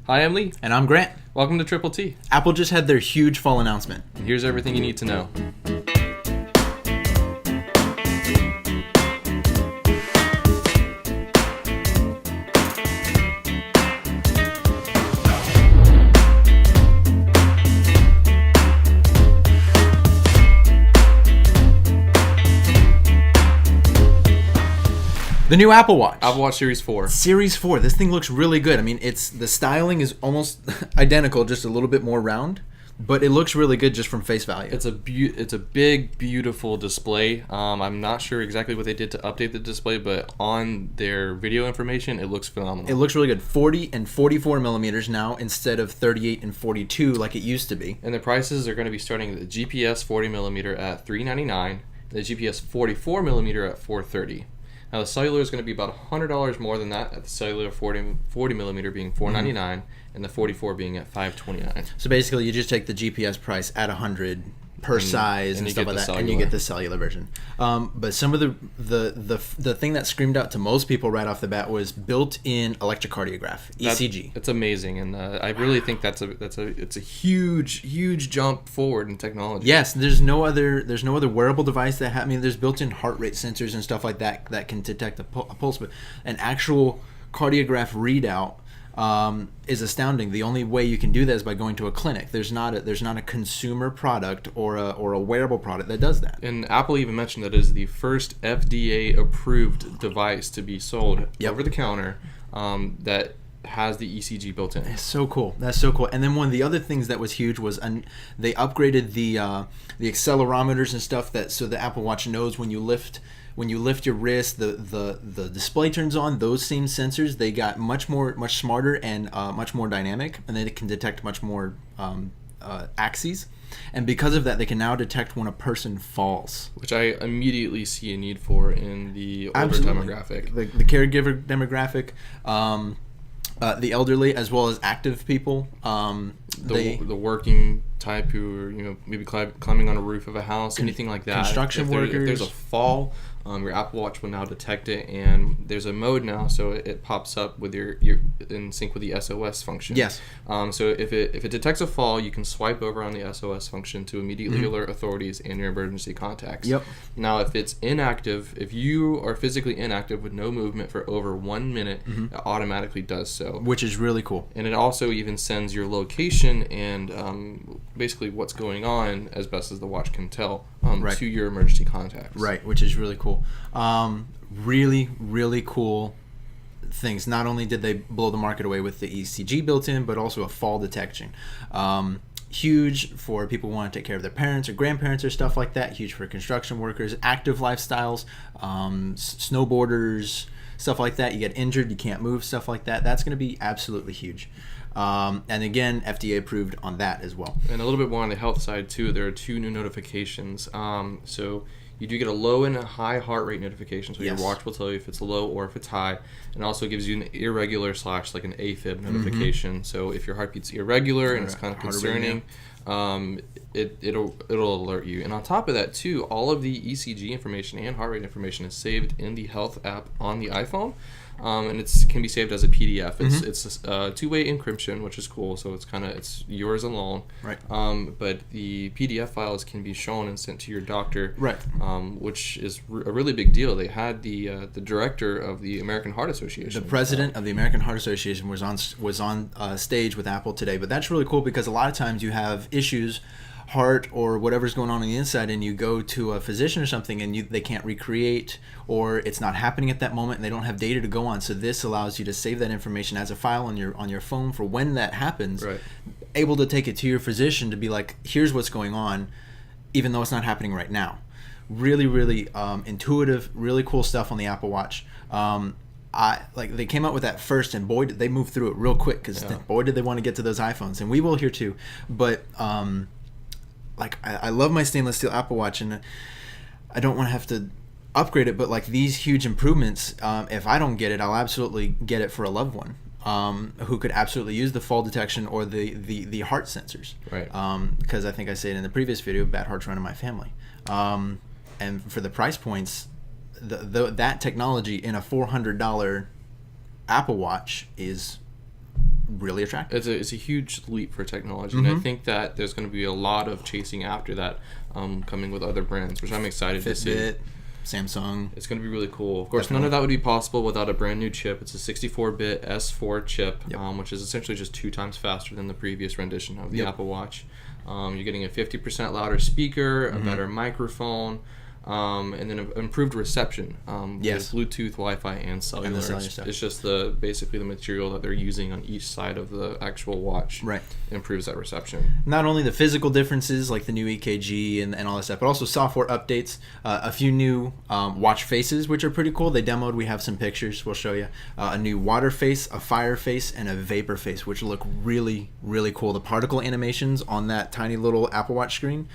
Hi, I'm Lee. And I'm Grant. Welcome to Triple T. Apple just had their huge fall announcement. And here's everything you need to know. The new Apple Watch. Apple Watch Series 4. Series 4. This thing looks really good. I mean, the styling is almost identical, just a little bit more round, but it looks really good just from face value. It's a big, beautiful display. I'm not sure exactly what they did to update the display, but on their video information, it looks phenomenal. It looks really good. 40 and 44 millimeters now instead of 38 and 42 like it used to be. And the prices are going to be starting at the GPS 40 millimeter at $399, the GPS 44 millimeter at $430. Now, the cellular is going to be about $100 more than that, at the cellular 40 millimeter being $499 and the 44 being at $529. So basically, you just take the GPS price at $100 per size and stuff like that, and you get the cellular version. But some of the thing that screamed out to most people right off the bat was built-in electrocardiograph, ECG. It's amazing, and I really think it's a huge jump forward in technology. Yes, there's no other wearable device that I mean, there's built-in heart rate sensors and stuff like that that can detect a pulse, but an actual cardiograph readout is astounding. The only way you can do that is by going to a clinic. There's not a consumer product or a wearable product that does that. And Apple even mentioned that it is the first FDA approved device to be sold over the counter that has the ECG built in. It's so cool. That's so cool. And then one of the other things that was huge was they upgraded the accelerometers and stuff so the Apple Watch knows when you lift your wrist, the display turns on. Those same sensors, they got much smarter and much more dynamic, and they can detect much more axes. And because of that, they can now detect when a person falls, which I immediately see a need for in the older demographic, the caregiver demographic, the elderly, as well as active people. The working type who are maybe climbing on a roof of a house, anything like that. Construction workers. If there's a fall, your Apple Watch will now detect it, and there's a mode now, so it pops up with your in sync with the SOS function. Yes. So if it detects a fall, you can swipe over on the SOS function to immediately alert authorities and your emergency contacts. Yep. Now, if it's inactive, if you are physically inactive with no movement for over 1 minute, it automatically does so. Which is really cool. And it also even sends your location and basically what's going on, as best as the watch can tell, to your emergency contacts. Right, which is really cool. Really cool things. Not only did they blow the market away with the ECG built in, but also a fall detection. Huge for people who want to take care of their parents or grandparents or stuff like that. Huge for construction workers, active lifestyles, snowboarders, stuff like that. You get injured, you can't move, stuff like that. That's going to be absolutely huge. And again, FDA approved on that as well. And a little bit more on the health side too. There are 2 new notifications. So you do get a low and a high heart rate notification. So your watch will tell you if it's low or if it's high. And also gives you an irregular / like an AFib notification. So if your heartbeat's irregular and it's kind of concerning, it'll alert you. And on top of that too, all of the ECG information and heart rate information is saved in the Health app on the iPhone. And it can be saved as a PDF. It's two-way encryption, which is cool. So it's yours alone. Right. But the PDF files can be shown and sent to your doctor. Right. Which is a really big deal. They had the director of the American Heart Association. The president of the American Heart Association was on stage with Apple today. But that's really cool because a lot of times you have issues, heart or whatever's going on the inside, and you go to a physician or something and they can't recreate, or it's not happening at that moment and they don't have data to go on. So this allows you to save that information as a file on your phone for when that happens. Right. Able to take it to your physician to be like, here's what's going on, even though it's not happening right now. Really intuitive, really cool stuff on the Apple Watch. They came out with that first, and boy did they move through it real quick, because boy did they want to get to those iPhones, and we will here too. But I love my stainless steel Apple Watch, and I don't want to have to upgrade it, but these huge improvements, if I don't get it, I'll absolutely get it for a loved one who could absolutely use the fall detection or the heart sensors. Right. Because I think I said in the previous video, bad hearts run in my family. And for the price points, that technology in a $400 Apple Watch is really attractive. It's a huge leap for technology, and I think that there's going to be a lot of chasing after that, coming with other brands, which I'm excited to see. Fitbit, Samsung. It's going to be really cool. Of course, none of that would be possible without a brand new chip. It's a 64-bit S4 chip, which is essentially just 2 times faster than the previous rendition of the Apple Watch. You're getting a 50% louder speaker, a better microphone, and then improved reception with Bluetooth, Wi-Fi, and cellular. It's just basically the material that they're using on each side of the actual watch improves that reception. Not only the physical differences like the new EKG and all that stuff, but also software updates. A few new watch faces, which are pretty cool. They demoed. We have some pictures. We'll show you. A new water face, a fire face, and a vapor face, which look really, really cool. The particle animations on that tiny little Apple Watch screen,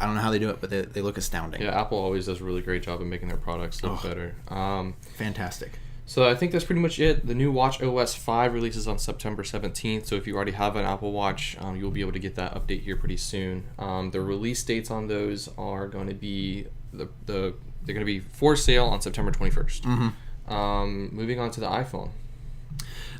I don't know how they do it, but they look astounding. Yeah, Apple always does a really great job of making their products look better. Fantastic. So I think that's pretty much it. The new Watch OS 5 releases on September 17th, so if you already have an Apple Watch, you'll be able to get that update here pretty soon. The release dates on those are going to be they're going to be for sale on September 21st. Moving on to the iPhone.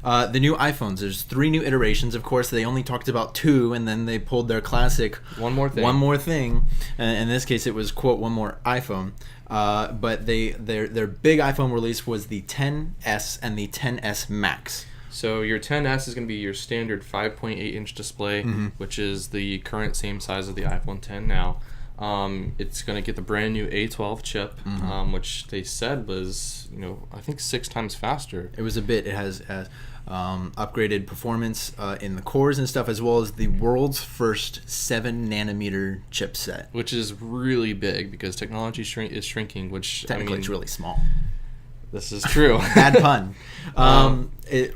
The new iPhones, there's 3 new iterations. Of course, they only talked about 2, and then they pulled their classic one more thing. In this case, it was, quote, one more iPhone. But their big iPhone release was the XS and the XS Max. So your XS is going to be your standard 5.8-inch display, which is the current same size of the iPhone X now. It's going to get the brand new A12 chip, which they said was, I think 6 times faster. It was a bit. It has upgraded performance in the cores and stuff, as well as the world's first 7-nanometer chipset. Which is really big because technology is shrinking, which technically it's really small. This is true. Bad pun.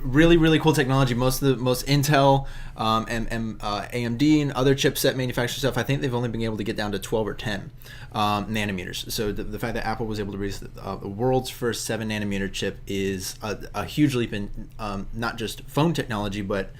Really, really cool technology. Most Intel and AMD and other chipset manufacturer stuff, I think they've only been able to get down to 12 or 10 nanometers. So the fact that Apple was able to release the world's first 7-nanometer chip is a huge leap in not just phone technology, but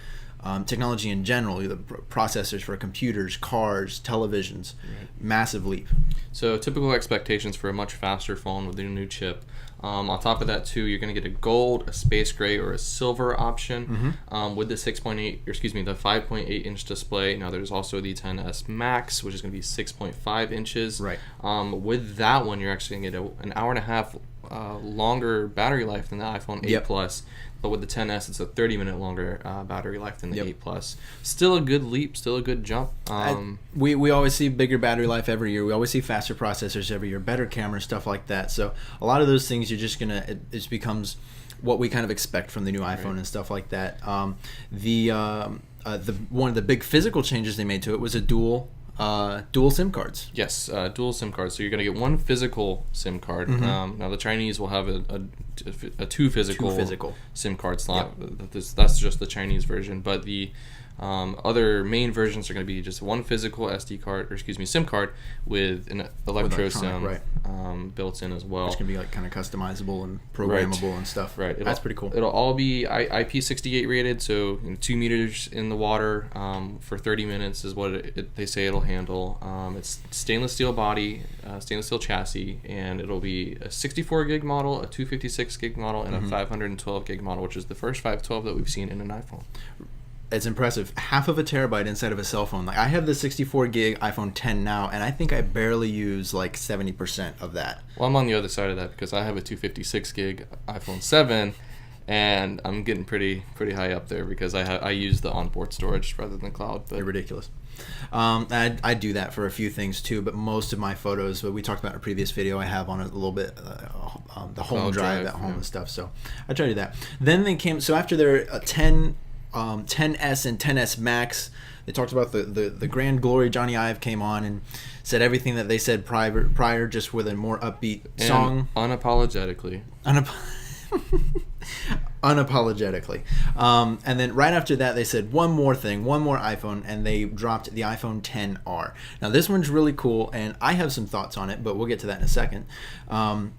technology in general, the processors for computers, cars, televisions. Massive leap. So typical expectations for a much faster phone with the new chip. On top of that too, you're going to get a gold, a space gray, or a silver option with the 5.8 inch display. Now there's also the XS Max, which is going to be 6.5 inches. With that one, you're actually going to get an hour and a half longer battery life than the iPhone 8 Plus. But with the XS, it's a 30-minute longer battery life than the 8 Plus. Still a good leap, still a good jump. We always see bigger battery life every year. We always see faster processors every year, better cameras, stuff like that. So a lot of those things, you're just it just becomes what we kind of expect from the new iPhone and stuff like that. One of the big physical changes they made to it was a dual SIM cards. Yes, dual SIM cards. So you're going to get one physical SIM card. Now the Chinese will have a two physical SIM card slot. That's just the Chinese version. But the other main versions are going to be just one physical SIM card with an electro SIM built in as well. Which can be like kind of customizable and programmable and stuff. That's pretty cool. It'll all be IP68 rated, so 2 meters in the water for 30 minutes is what they say it'll handle. It's stainless steel body, stainless steel chassis, and it'll be a 64 gig model, a 256 gig model, and a 512 gig model, which is the first 512 that we've seen in an iPhone. It's impressive. Half of a terabyte inside of a cell phone. Like, I have the 64 gig iPhone X now, and I think I barely use like 70% of that. Well, I'm on the other side of that because I have a 256 gig iPhone 7, and I'm getting pretty high up there because I use the onboard storage rather than cloud. But they're ridiculous. I do that for a few things too, but most of my photos, what we talked about in a previous video, I have on a little bit the home drive at home and stuff. So I try to do that. Then they came. So after their 10. 10S and 10S Max, they talked about the grand glory. Johnny Ive came on and said everything that they said prior, just with a more upbeat song. Unapologetically. Unapologetically. And then right after that, they said one more iPhone, and they dropped the iPhone XR. Now this one's really cool, and I have some thoughts on it, but we'll get to that in a second.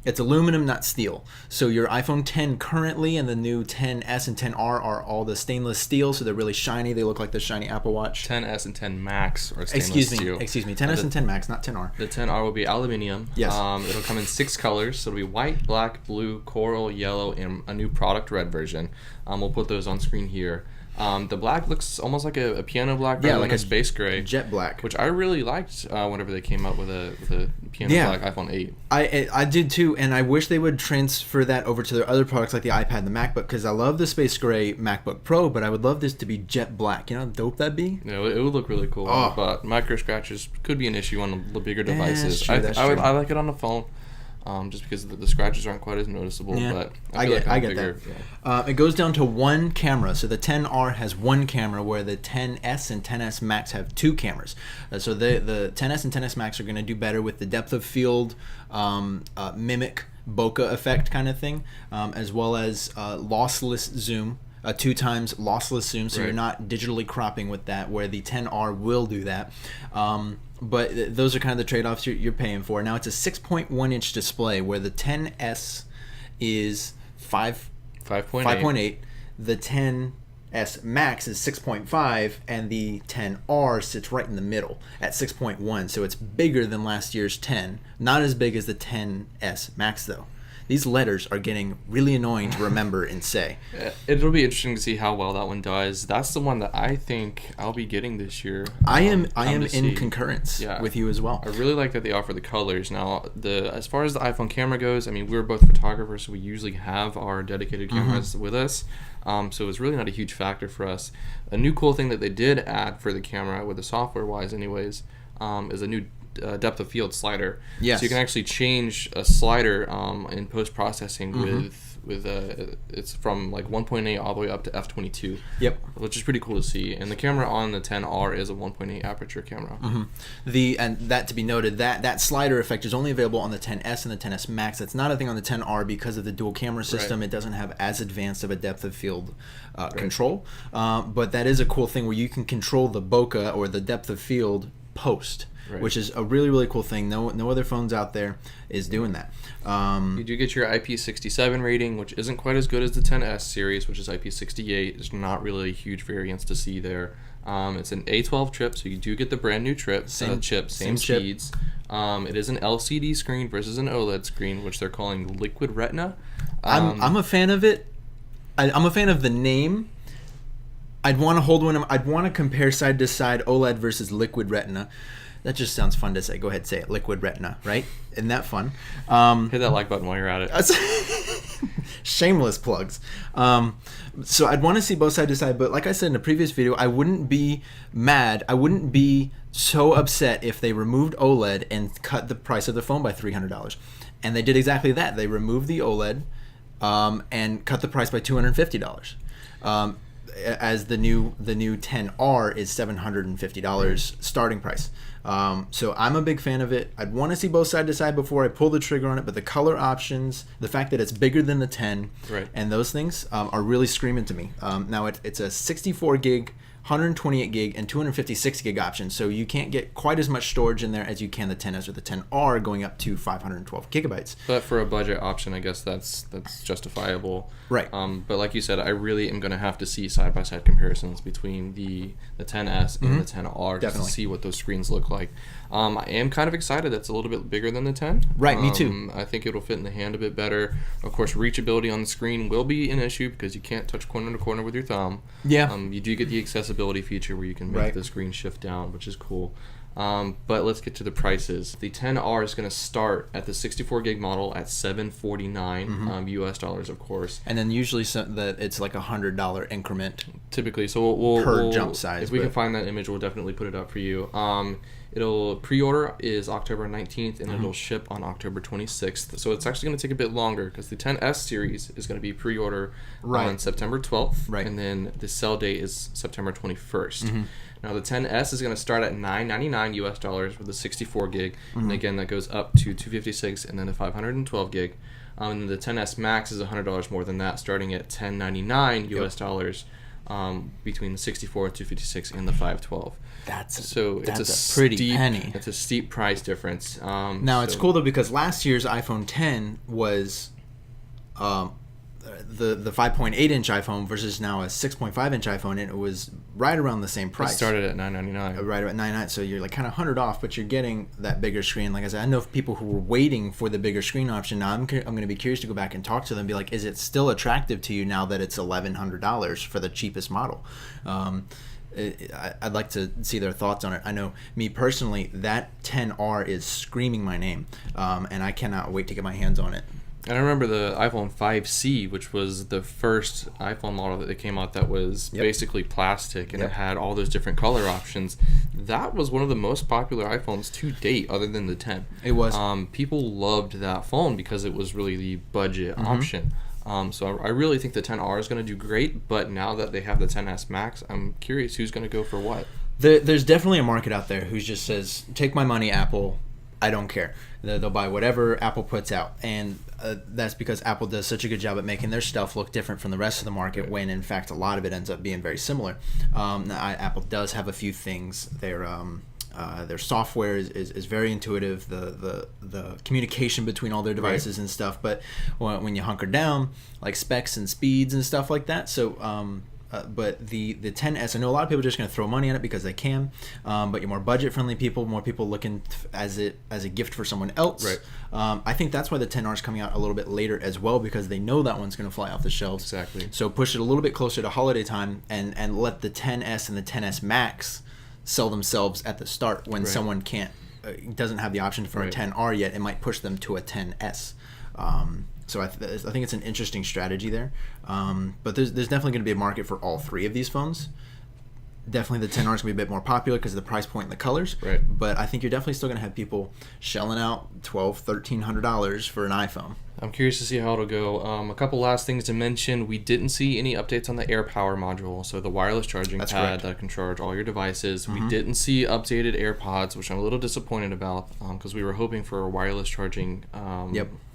It's aluminum, not steel. So your iPhone X currently and the new XS and XR are all the stainless steel, so they're really shiny. They look like the shiny Apple Watch. XS and X Max are stainless steel. Excuse me. XS and X Max, not XR. The XR will be aluminum. Yes. It'll come in 6 colors. So it'll be white, black, blue, coral, yellow, and a new product red version. We'll put those on screen here. The black looks almost like a piano black, rather like a space gray, jet black, which I really liked whenever they came out with a piano black iPhone 8. I did too, and I wish they would transfer that over to their other products like the iPad and the MacBook, because I love the space gray MacBook Pro, but I would love this to be jet black. You know how dope that'd be? Yeah, it would look really cool. But micro scratches could be an issue on the bigger devices. That's true. I like it on the phone. Just because the scratches aren't quite as noticeable, but I get that. Yeah. It goes down to one camera. So the 10R has one camera, where the 10S and 10S Max have two cameras. So the 10S and 10S Max are going to do better with the depth of field, mimic, bokeh effect kind of thing, as well as lossless zoom. 2 times lossless zoom, so you're not digitally cropping with that, where the 10R will do that. But those are kind of the trade-offs you're paying for. Now it's a 6.1 inch display, where the 10S is 5.8. The 10S Max is 6.5, and the 10R sits right in the middle at 6.1. So it's bigger than last year's 10. Not as big as the 10S Max though. These letters are getting really annoying to remember and say. It'll be interesting to see how well that one does. That's the one that I think I'll be getting this year. I am in concurrence with you as well. I really like that they offer the colors. Now, as far as the iPhone camera goes, I mean, we're both photographers, so we usually have our dedicated cameras with us. So it's really not a huge factor for us. A new cool thing that they did add for the camera, with the software-wise anyways, is a new depth of field slider. Yes. So you can actually change a slider in post-processing with it's from like 1.8 all the way up to f/22. Yep. Which is pretty cool to see. And the camera on the 10R is a 1.8 aperture camera. And that to be noted, that slider effect is only available on the 10S and the 10S Max. That's not a thing on the 10R because of the dual camera system. It doesn't have as advanced of a depth of field control. But that is a cool thing where you can control the bokeh or the depth of field post. Which is a really, really cool thing. No other phones out there is doing that. You do get your IP67 rating, which isn't quite as good as the 10S series, which is IP68. There's not really a huge variance to see there. It's an A12 chip, so you do get the brand new same speeds. It is an LCD screen versus an OLED screen, which they're calling Liquid Retina. I'm a fan of it. I'm a fan of the name. I'd want to hold one. I'd want to compare side to side OLED versus Liquid Retina. That just sounds fun to say. Go ahead, say it. Liquid Retina, right? Isn't that fun? Hit that like button while you're at it. Shameless plugs. So I'd want to see both side to side, but like I said in a previous video, I wouldn't be mad. I wouldn't be so upset if they removed OLED and cut the price of the phone by $300. And they did exactly that. They removed the OLED and cut the price by $250. As the new 10R is $750 starting price. So I'm a big fan of it. I'd want to see both side to side before I pull the trigger on it, but the color options, the fact that it's bigger than the 10, and those things are really screaming to me. Now it's a 64 gig, 128 gig, and 256 gig option, so you can't get quite as much storage in there as you can the 10S or the 10R, going up to 512 gigabytes. But for a budget option, I guess that's justifiable. Right. But like you said, I really am going to have to see side-by-side comparisons between the 10S and the 10R just to see what those screens look like. I am kind of excited that's a little bit bigger than the 10. Right, me too. I think it'll fit in the hand a bit better. Of course, reachability on the screen will be an issue because you can't touch corner to corner with your thumb. Yeah. You do get the accessibility feature where you can make the screen shift down, which is cool. But let's get to the prices. The 10R is going to start at the 64 gig model at $749 US dollars, of course. And then usually it's like $100 increment. Typically, so we'll jump size. If we can find that image, we'll definitely put it up for you. It'll pre-order is October 19th, and it'll ship on October 26th. So it's actually going to take a bit longer because the 10S series is going to be pre-order on September 12th, and then the sell date is September 21st. Now the 10S is going to start at $999 US dollars with a 64 gig, and again that goes up to 256 and then a 512 gig. And the 10S Max is $100 more than that, starting at $1099 US dollars between the 64, 256, and the 512. That's a pretty steep penny. It's a steep price difference. Now it's cool though because last year's iPhone 10 was the 5.8-inch iPhone versus now a 6.5-inch iPhone, and it was right around the same price. It started at $999. Right about $999, so you're like kind of 100 off, but you're getting that bigger screen. Like I said, I know people who were waiting for the bigger screen option. Now I'm going to be curious to go back and talk to them and be like, is it still attractive to you now that it's $1,100 for the cheapest model? I'd like to see their thoughts on it. I know me personally, that 10R is screaming my name, and I cannot wait to get my hands on it. And I remember the iPhone 5C, which was the first iPhone model that they came out that was basically plastic, and it had all those different color options. That was one of the most popular iPhones to date, other than the 10. It was. People loved that phone because it was really the budget option. So I really think the 10R is going to do great, but now that they have the 10s Max, I'm curious who's going to go for what. There's definitely a market out there who just says, take my money, Apple. I don't care. They'll buy whatever Apple puts out. And that's because Apple does such a good job at making their stuff look different from the rest of the market, when in fact a lot of it ends up being very similar. Apple does have a few things. Their software is very intuitive. The communication between all their devices and stuff. But when you hunker down, like specs and speeds and stuff like that. So but the 10s, I know a lot of people are just going to throw money at it because they can, but you're more budget friendly people, more people looking as a gift for someone else. Right. I think that's why the 10R is coming out a little bit later as well, because they know that one's going to fly off the shelves. Exactly. So push it a little bit closer to holiday time, and let the 10s and the 10s Max sell themselves at the start when someone doesn't have the option for a 10R yet. It might push them to a 10s. So I think it's an interesting strategy there. But there's definitely going to be a market for all three of these phones. Definitely the 10R is going to be a bit more popular because of the price point and the colors. Right. But I think you're definitely still going to have people shelling out $1,200, $1,300 for an iPhone. I'm curious to see how it'll go. A couple last things to mention. We didn't see any updates on the AirPower module, so the wireless charging pad that can charge all your devices. We didn't see updated AirPods, which I'm a little disappointed about, because we were hoping for a wireless charging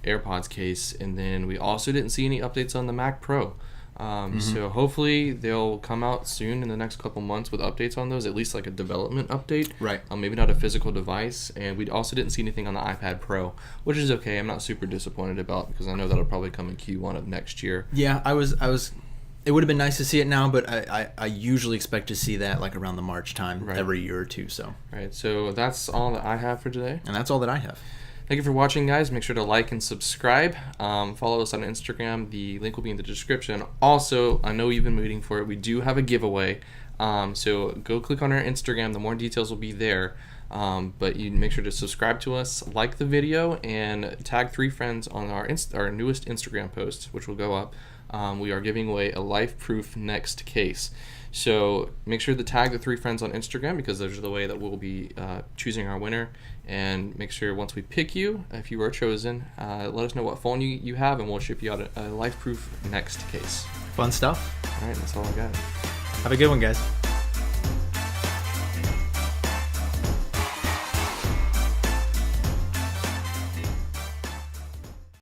AirPods case. And then we also didn't see any updates on the Mac Pro. So hopefully they'll come out soon in the next couple months with updates on those, at least like a development update. Right. Maybe not a physical device. And we also didn't see anything on the iPad Pro, which is okay. I'm not super disappointed about, because I know that'll probably come in Q1 of next year. Yeah, I was. It would have been nice to see it now, but I usually expect to see that like around the March time every year or two. So. Right. So that's all that I have for today. And that's all that I have. Thank you for watching, guys. Make sure to like and subscribe. Follow us on Instagram. The link will be in the description. Also, I know you've been waiting for it. We do have a giveaway. So go click on our Instagram. The more details will be there. But you make sure to subscribe to us, like the video, and tag 3 friends on our newest Instagram post, which will go up. We are giving away a Lifeproof Next Case. So make sure to tag the 3 friends on Instagram, because those are the way that we'll be choosing our winner. And make sure once we pick you, if you are chosen, let us know what phone you have, and we'll ship you out a Lifeproof Next Case. Fun stuff. All right, that's all I got. Have a good one, guys.